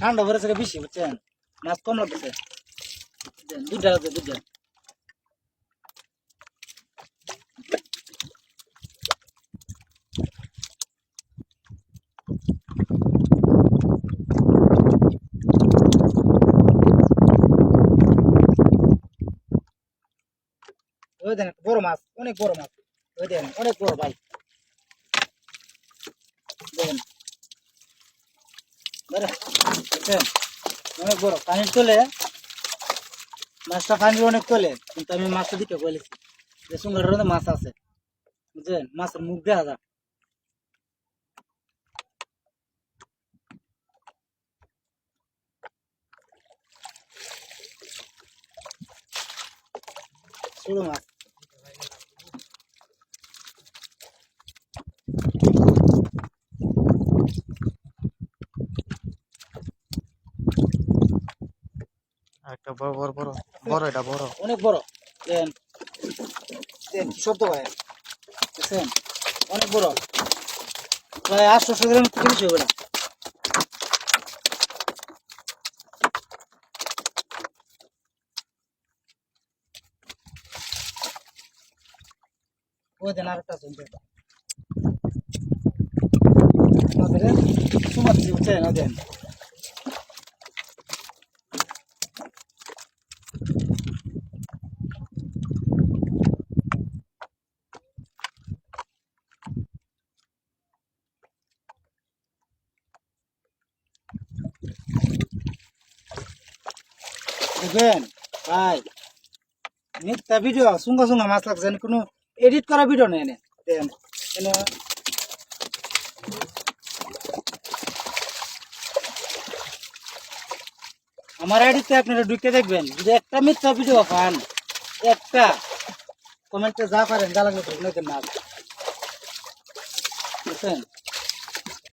ঠান্ডা পড়েছে বেশি বুঝছেন, মাছ কম লাগতেছে। দুইটা আছে দুইটা। ওই দেন বড় মাছ, অনেক বড় মাছ। ওই দেন অনেক বড় ভাই, দেখেন বুঝছেন, অনেক বড়। পানির তোলে মাছটা, পানির অনেক তোলে, কিন্তু আমি মাছটা দিকে বলেছি যে সুন্দর মাছ আছে বুঝছেন, মাছের মুখ দেখা যায়। ছোট মাছ। একটা বড় বড় বড় বড়, এটা বড়, অনেক বড়। দেন দেন কি শব্দ ভাই, বুঝছেন, অনেক বড়, প্রায় 800 গ্রামের থেকে বেশি হবে না। ওই দেন আরেকটা আছে আমাদের সুমাচ্ছি বুঝছেন। ওই দেন দেখবেন ভাই, মিথ্যা ভিডিও সুঙ্গা সুঙ্গা মাছ লাগছে, কোনো এডিট করা ভিডিও নেই এনে। দেন এনে আমার আইডিতে আপনারা ঢুকে দেখবেন, যদি একটা মিথ্যা ভিডিও পান, একটা কমেন্টে যা পারেন যা লাগবে না, বুঝছেন।